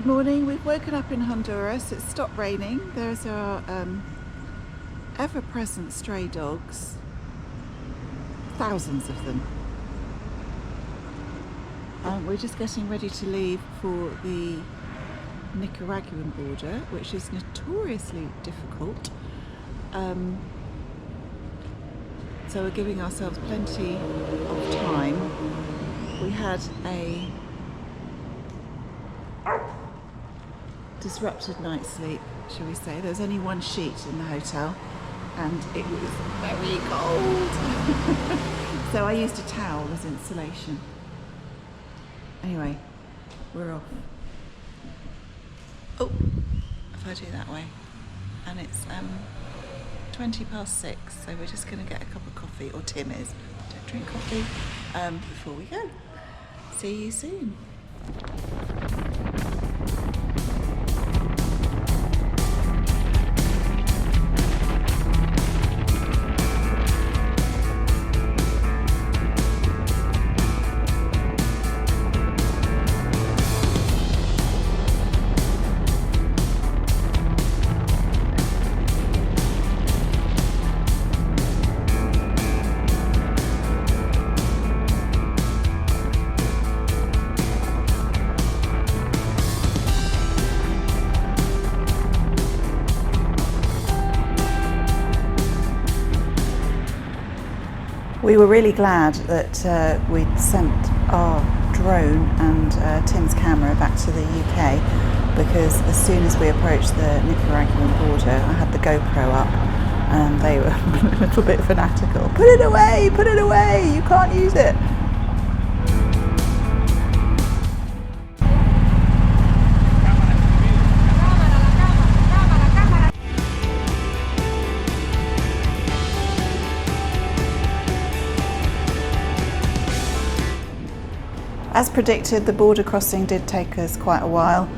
Good morning. We've woken up in Honduras. It's stopped raining. There's our ever-present stray dogs. Thousands of them. We're just getting ready to leave for the Nicaraguan border, which is notoriously difficult. So we're giving ourselves plenty of time. We had a disrupted night's sleep, shall we say. There was only one sheet in the hotel and it was very cold. So I used a towel as insulation. Anyway, we're off. Oh, if I do that way. And it's 6:20, so we're just going to get a cup of coffee, or Tim is. Don't drink coffee before we go. See you soon. We were really glad that we'd sent our drone and Tim's camera back to the UK, because as soon as we approached the Nicaraguan border, I had the GoPro up and they were a little bit fanatical. Put it away, you can't use it. As predicted, the border crossing did take us quite a while.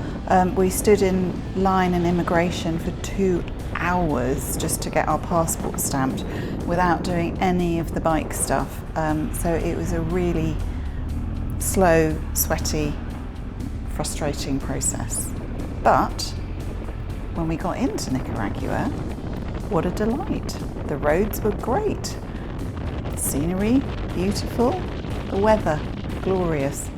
We stood in line in immigration for 2 hours just to get our passport stamped without doing any of the bike stuff. So it was a really slow, sweaty, frustrating process. But when we got into Nicaragua, what a delight. The roads were great. The scenery, beautiful. The weather, glorious.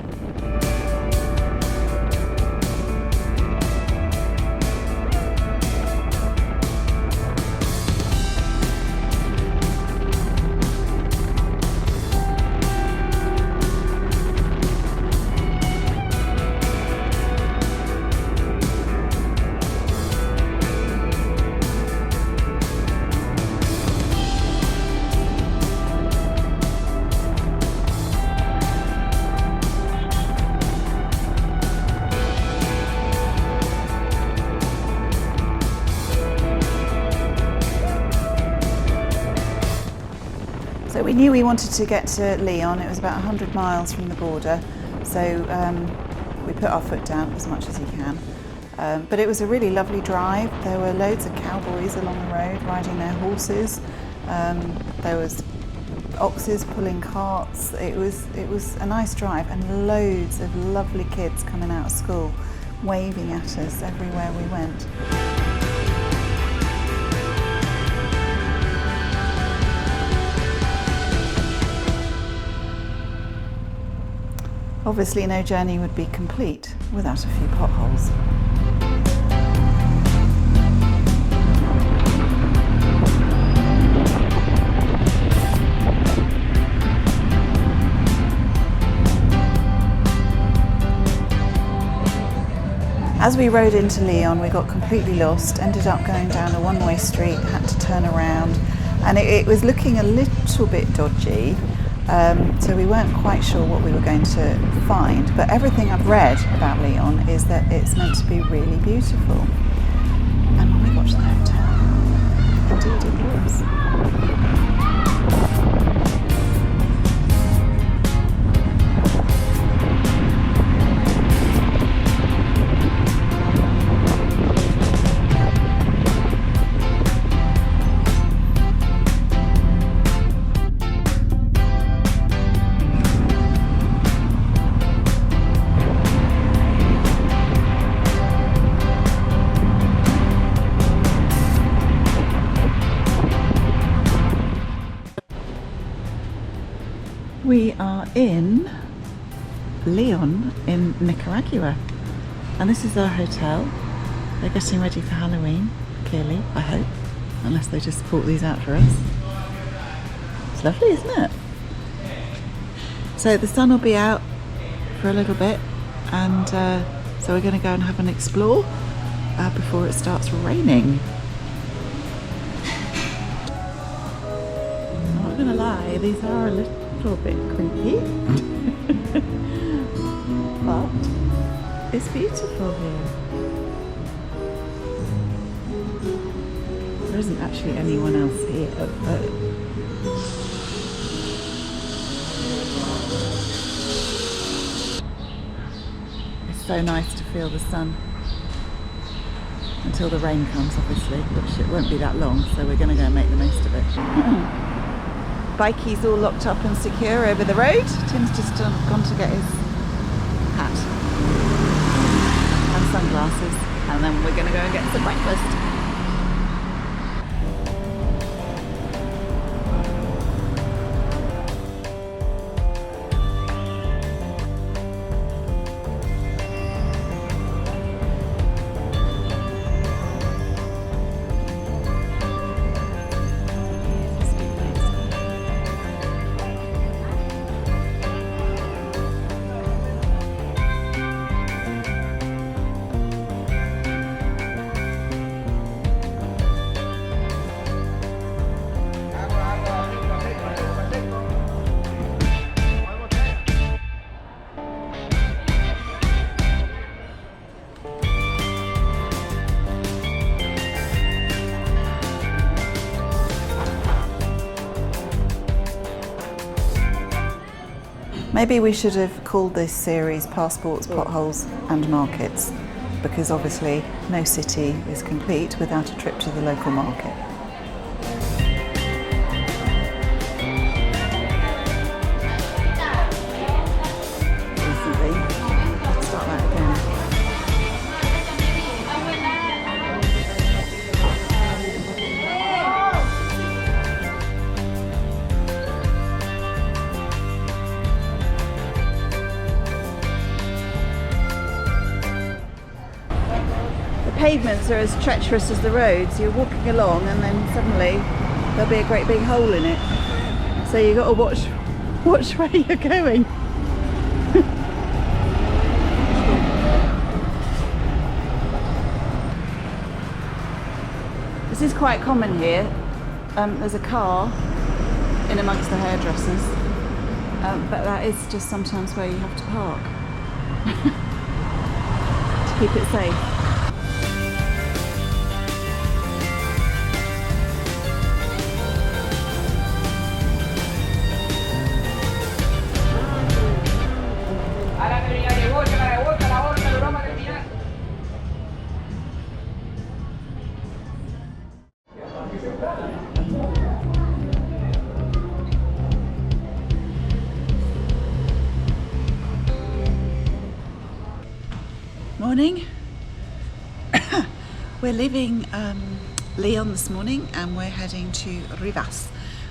So we knew we wanted to get to Leon. It was about 100 miles from the border, so we put our foot down as much as you can. But it was a really lovely drive. There were loads of cowboys along the road riding their horses. There was oxes pulling carts. It was a nice drive, and loads of lovely kids coming out of school, waving at us everywhere we went. Obviously, no journey would be complete without a few potholes. As we rode into Leon, we got completely lost, ended up going down a one-way street, had to turn around, and it was looking a little bit dodgy. So we weren't quite sure what we were going to find, but everything I've read about Leon is that it's meant to be really beautiful. And when we got to the hotel, indeed it was. We are in Leon in Nicaragua, and this is our hotel. They're getting ready for Halloween, clearly, I hope, unless they just brought these out for us. It's lovely, isn't it? So the sun will be out for a little bit, and so we're going to go and have an explore before it starts raining. I'm not going to lie, these are a little bit creepy, but it's beautiful here. There isn't actually anyone else here, but it's so nice to feel the sun until the rain comes, obviously, which it won't be that long, so we're going to go and make the most of it. Bikey's all locked up and secure over the road. Tim's just gone to get his hat and sunglasses, and then we're going to go and get some breakfast. Maybe we should have called this series Passports, Potholes and Markets, because obviously no city is complete without a trip to the local market. Recently, let's start that again. Pavements are as treacherous as the roads. You're walking along and then suddenly there'll be a great big hole in it. So you've got to watch where you're going. This is quite common here. There's a car in amongst the hairdressers, but that is just sometimes where you have to park to keep it safe. Morning. We're leaving Leon this morning and we're heading to Rivas,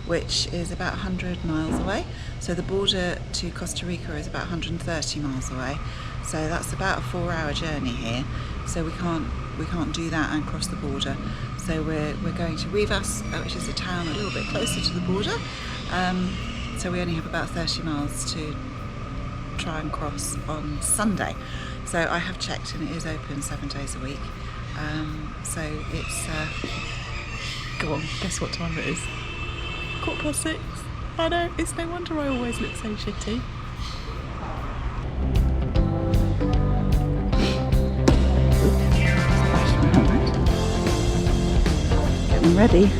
which is about 100 miles away. So the border to Costa Rica is about 130 miles away. So that's about a 4-hour journey here. So we can't do that and cross the border. So we're going to Rivas, which is a town a little bit closer to the border. So we only have about 30 miles to try and cross on Sunday. So I have checked and it is open 7 days a week. So it's, go on, guess what time it is? 6:15. I know, it's no wonder I always look so shitty. Getting ready.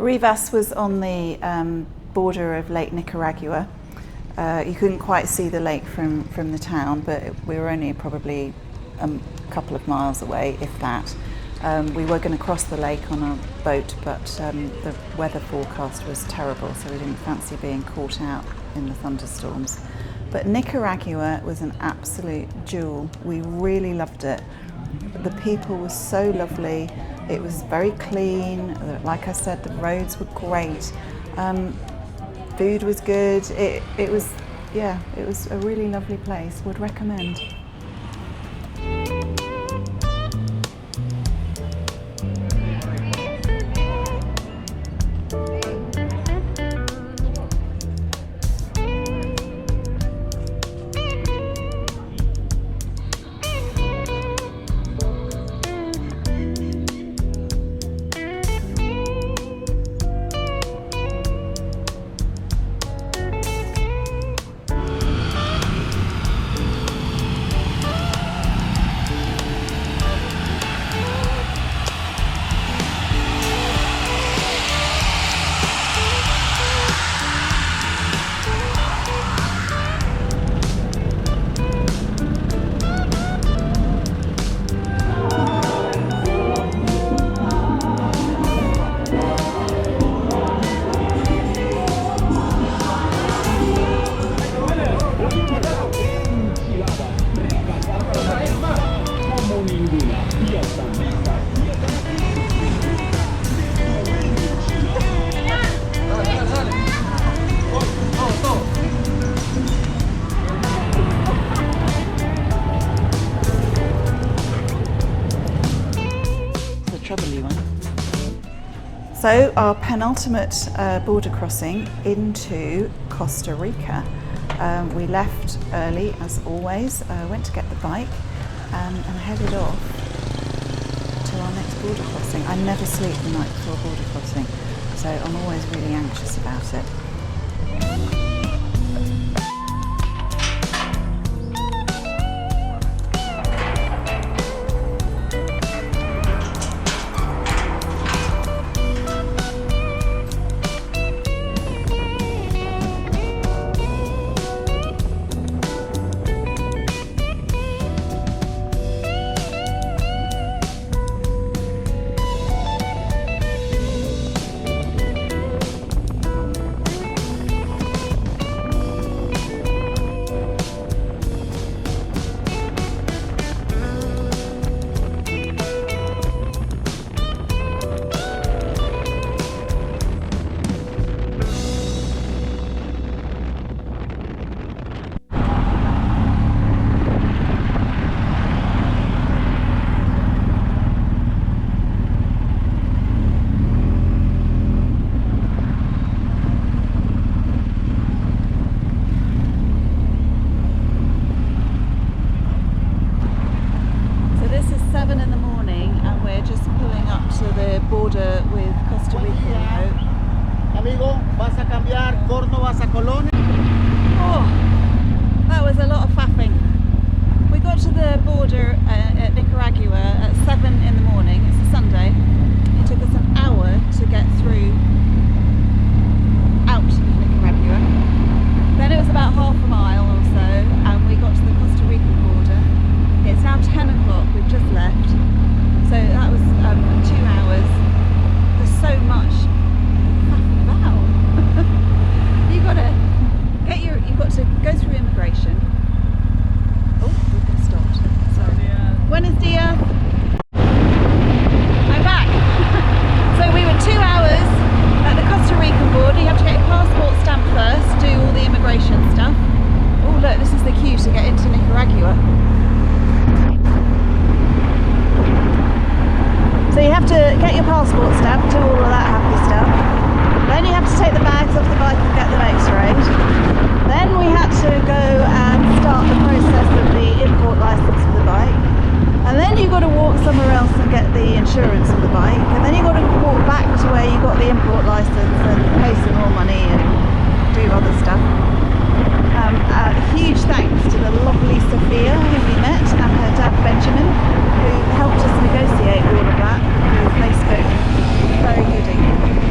Rivas was on the border of Lake Nicaragua. You couldn't quite see the lake from the town, but we were only probably a couple of miles away, if that. We were going to cross the lake on a boat, but the weather forecast was terrible, so we didn't fancy being caught out in the thunderstorms. But Nicaragua was an absolute jewel. We really loved it. The people were so lovely. It was very clean. Like I said, the roads were great. Food was good. It was a really lovely place. Would recommend. So our penultimate border crossing into Costa Rica. We left early as always, went to get the bike and headed off to our next border crossing. I never sleep the night before a border crossing, so I'm always really anxious about it. Border with Costa Rica. Amigo, vas a cambiar Córdoba a Colón. Oh, that was a lot of faffing. We got to the border at Nicaragua at 7 in the morning. It's a Sunday. It took us an hour to get through out of Nicaragua. Then it was about half a mile or so, and we got to the Costa Rican border. It's now 10 o'clock. We've just left. So that was 2 hours. There's so much faffing about. You've got to go through immigration. Oh, we've been stopped. Sorry. Buenos dias. I'm back. So we were 2 hours at the Costa Rican border. You have to get your passport stamped first, do all the immigration stuff. Oh look, this is the queue to get into Nicaragua. So you have to get your passport stamped, do all of that happy stuff. Then you have to take the bags off the bike and get them x-rayed. Then we had to go and start the process of the import license for the bike. And then you've got to walk somewhere else and get the insurance for the bike. And then you've got to walk back to where you got the import license and pay some more money and do other stuff. Huge thanks to the lovely Sophia who we met and her dad Benjamin, who helped us negotiate all of that, because they spoke very good English.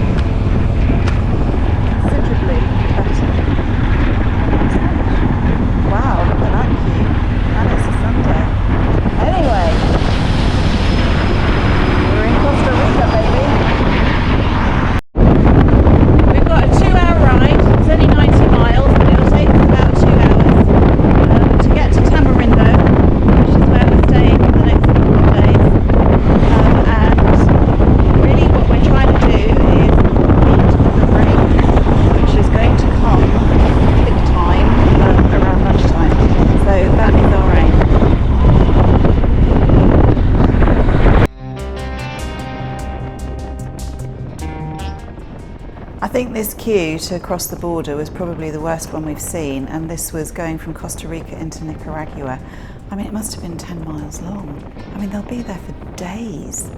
think this queue to cross the border was probably the worst one we've seen, and this was going from Costa Rica into Nicaragua. I mean, it must have been 10 miles long. I mean, they'll be there for days.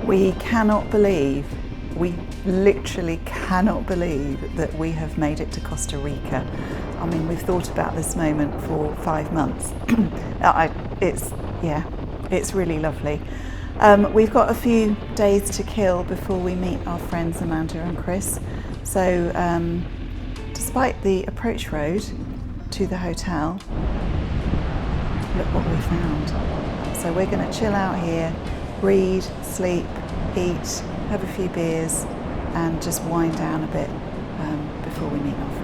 We cannot believe, we literally cannot believe that we have made it to Costa Rica. I mean, we've thought about this moment for 5 months. It's really lovely. We've got a few days to kill before we meet our friends Amanda and Chris. So despite the approach road to the hotel, look what we found. So we're going to chill out here, read, sleep, eat, have a few beers and just wind down a bit before we meet our friends.